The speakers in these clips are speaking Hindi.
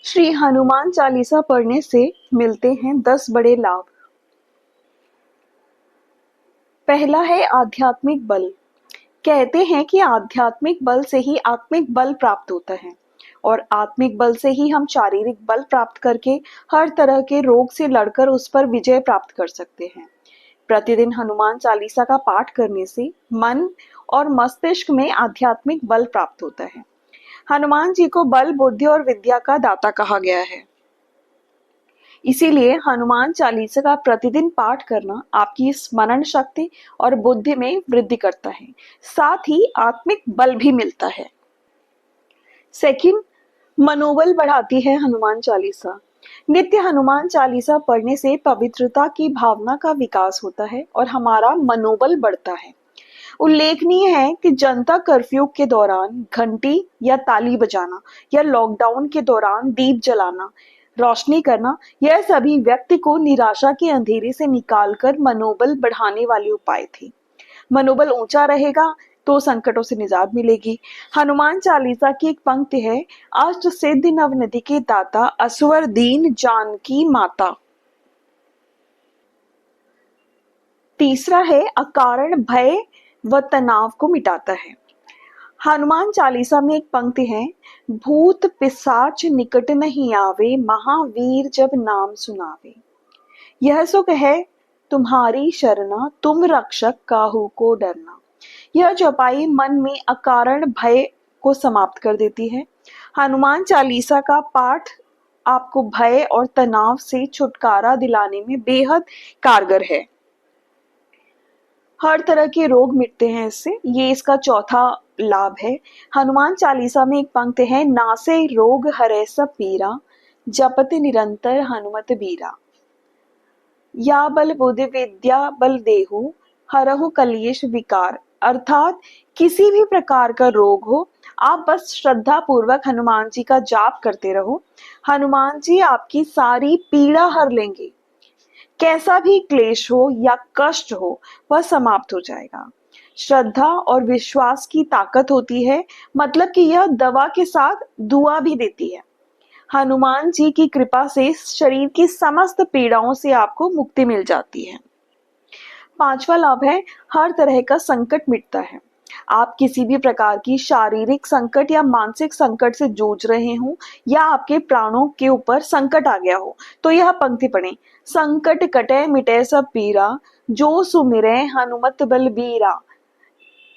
श्री हनुमान चालीसा पढ़ने से मिलते हैं 10 बड़े लाभ। पहला है आध्यात्मिक बल। कहते हैं कि आध्यात्मिक बल से ही आत्मिक बल प्राप्त होता है और आत्मिक बल से ही हम शारीरिक बल प्राप्त करके हर तरह के रोग से लड़कर उस पर विजय प्राप्त कर सकते हैं। प्रतिदिन हनुमान चालीसा का पाठ करने से मन और मस्तिष्क में आध्यात्मिक बल प्राप्त होता है। हनुमान जी को बल, बुद्धि और विद्या का दाता कहा गया है। इसीलिए हनुमान चालीसा का प्रतिदिन पाठ करना आपकी स्मरण शक्ति और बुद्धि में वृद्धि करता है, साथ ही आत्मिक बल भी मिलता है। सेकंड, मनोबल बढ़ाती है हनुमान चालीसा। नित्य हनुमान चालीसा पढ़ने से पवित्रता की भावना का विकास होता है और हमारा मनोबल बढ़ता है। उल्लेखनीय है कि जनता कर्फ्यू के दौरान घंटी या ताली बजाना या लॉकडाउन के दौरान दीप जलाना, रोशनी करना, यह सभी व्यक्ति को निराशा के अंधेरे से निकालकर मनोबल बढ़ाने वाले उपाय थे। मनोबल ऊंचा रहेगा तो संकटों से निजात मिलेगी। हनुमान चालीसा की एक पंक्ति है, अष्ट सिद्धि नवनिधि के दाता, असवर दीन जानकी माता। तीसरा है अकारण भय व तनाव को मिटाता है। हनुमान चालीसा में एक पंक्ति है, भूत पिशाच निकट नहीं आवे, महावीर जब नाम सुनावे। यह सो कहे तुम्हारी शरणा, तुम रक्षक काहू को डरना। यह चौपाई मन में अकारण भय को समाप्त कर देती है। हनुमान चालीसा का पाठ आपको भय और तनाव से छुटकारा दिलाने में बेहद कारगर है। हर तरह के रोग मिटते हैं इससे, ये इसका चौथा लाभ है। हनुमान चालीसा में एक पंक्ति है, नासे रोग हरै सब पीरा, जपति निरंतर हनुमत बीरा। या बल बुद्धि विद्या बल देहु, हरहु कलेश विकार। अर्थात किसी भी प्रकार का रोग हो, आप बस श्रद्धा पूर्वक हनुमान जी का जाप करते रहो, हनुमान जी आपकी सारी पीड़ा हर लेंगे। कैसा भी क्लेश हो या कष्ट हो, वह समाप्त हो जाएगा। श्रद्धा और विश्वास की ताकत होती है, मतलब कि यह दवा के साथ दुआ भी देती है। हनुमान जी की कृपा से शरीर की समस्त पीड़ाओं से आपको मुक्ति मिल जाती है। पांचवा लाभ है, हर तरह का संकट मिटता है। आप किसी भी प्रकार की शारीरिक संकट या मानसिक संकट से जूझ रहे हो या आपके प्राणों के ऊपर संकट आ गया हो, तो यह पंक्ति पढ़ें, संकट कटे मिटे सब पीरा, जो सुमिरै हनुमत बलबीरा।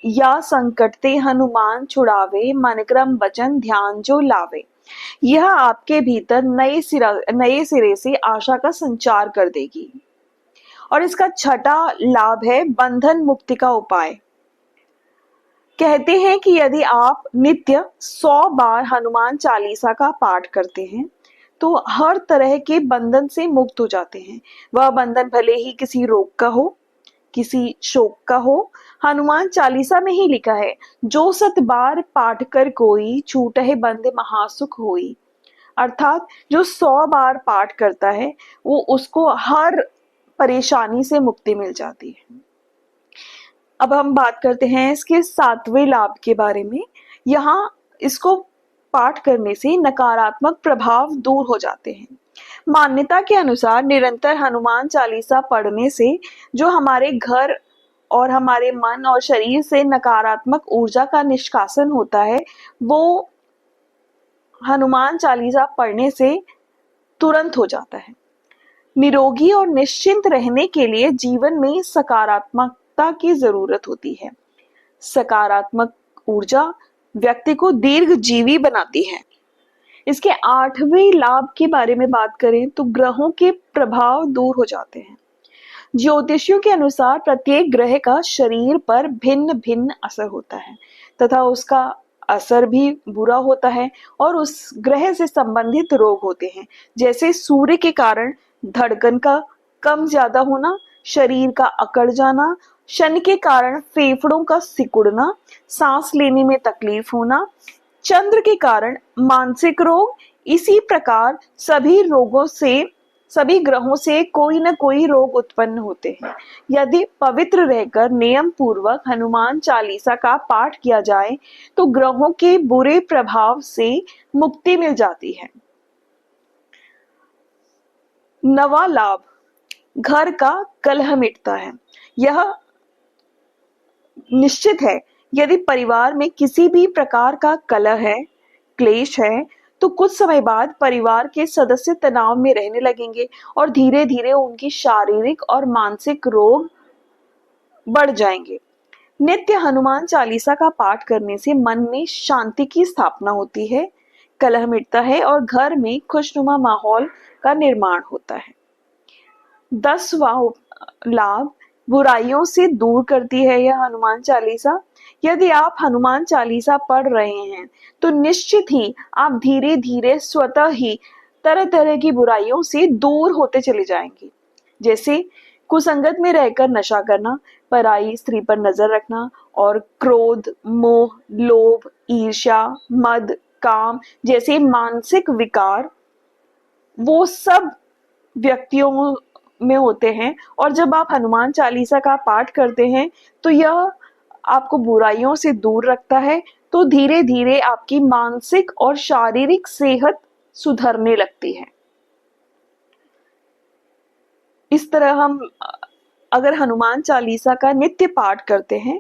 या संकट ते हनुमान छुड़ावे, मन क्रम वचन ध्यान जो लावे। यह आपके भीतर नए सिरे से आशा का संचार कर देगी। और इसका छठा लाभ है बंधन मुक्ति का उपाय। कहते हैं कि यदि आप नित्य 100 बार हनुमान चालीसा का पाठ करते हैं तो हर तरह के बंधन से मुक्त हो जाते हैं। वह बंधन भले ही किसी रोग का हो, किसी शोक का हो। हनुमान चालीसा में ही लिखा है, जो 7 बार पाठ कर कोई, छूटहि बंध महासुख होई। अर्थात जो 100 बार पाठ करता है वो उसको हर परेशानी से मुक्ति मिल जाती है। अब हम बात करते हैं इसके 7वें लाभ के बारे में। यहाँ इसको पाठ करने से नकारात्मक प्रभाव दूर हो जाते हैं। मान्यता के अनुसार निरंतर हनुमान चालीसा पढ़ने से जो हमारे घर और हमारे मन और शरीर से नकारात्मक ऊर्जा का निष्कासन होता है, वो हनुमान चालीसा पढ़ने से तुरंत हो जाता है। निरोगी और निश्चिंत रहने के लिए जीवन में सकारात्मकता की जरूरत होती है। सकारात्मक ऊर्जा व्यक्ति को दीर्घजीवी बनाती है। इसके 8वें लाभ के बारे में बात करें तो ग्रहों के प्रभाव दूर हो जाते हैं। ज्योतिषियों के अनुसार प्रत्येक ग्रह का शरीर पर भिन्न भिन्न असर होता है तथा उसका असर भी बुरा होता है और उस ग्रह से संबंधित रोग होते हैं, जैसे सूर्य के कारण धड़कन का कम ज्यादा होना, शरीर का अकड़ जाना, शनि के कारण फेफड़ों का सिकुड़ना, सांस लेने में तकलीफ होना, चंद्र के कारण मानसिक रोग। इसी प्रकार सभी ग्रहों से कोई न कोई रोग उत्पन्न होते हैं। यदि पवित्र रहकर नियम पूर्वक हनुमान चालीसा का पाठ किया जाए तो ग्रहों के बुरे प्रभाव से मुक्ति मिल जाती है। नवा लाभ, घर का कलह मिटता है। यह निश्चित है, यदि परिवार में किसी भी प्रकार का कलह है, क्लेश है, तो कुछ समय बाद परिवार के सदस्य तनाव में रहने लगेंगे और धीरे धीरे उनकी शारीरिक और मानसिक रोग बढ़ जाएंगे। नित्य हनुमान चालीसा का पाठ करने से मन में शांति की स्थापना होती है, कलह मिटता है और घर में खुशनुमा माहौल का निर्माण होता है। 10वां लाभ, बुराइयों से दूर करती है यह हनुमान चालीसा। यदि आप हनुमान चालीसा पढ़ रहे हैं तो निश्चित ही आप धीरे धीरे स्वतः ही तरह तरह की बुराइयों से दूर होते चले जाएंगे, जैसे कुसंगत में रहकर नशा करना, पराई स्त्री पर नजर रखना और क्रोध, मोह, लोभ, ईर्ष्या, मद, काम जैसे मानसिक विकार वो सब व्यक्तियों में होते हैं। और जब आप हनुमान चालीसा का पाठ करते हैं तो यह आपको बुराइयों से दूर रखता है, तो धीरे धीरे आपकी मानसिक और शारीरिक सेहत सुधरने लगती है। इस तरह हम अगर हनुमान चालीसा का नित्य पाठ करते हैं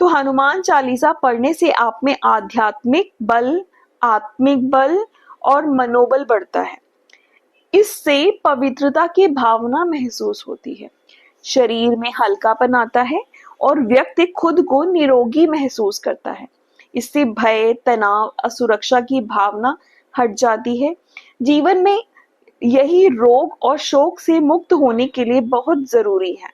तो हनुमान चालीसा पढ़ने से आप में आध्यात्मिक बल, आत्मिक बल और मनोबल बढ़ता है। इससे पवित्रता की भावना महसूस होती है, शरीर में हल्कापन आता है और व्यक्ति खुद को निरोगी महसूस करता है। इससे भय, तनाव, असुरक्षा की भावना हट जाती है। जीवन में यही रोग और शोक से मुक्त होने के लिए बहुत जरूरी है।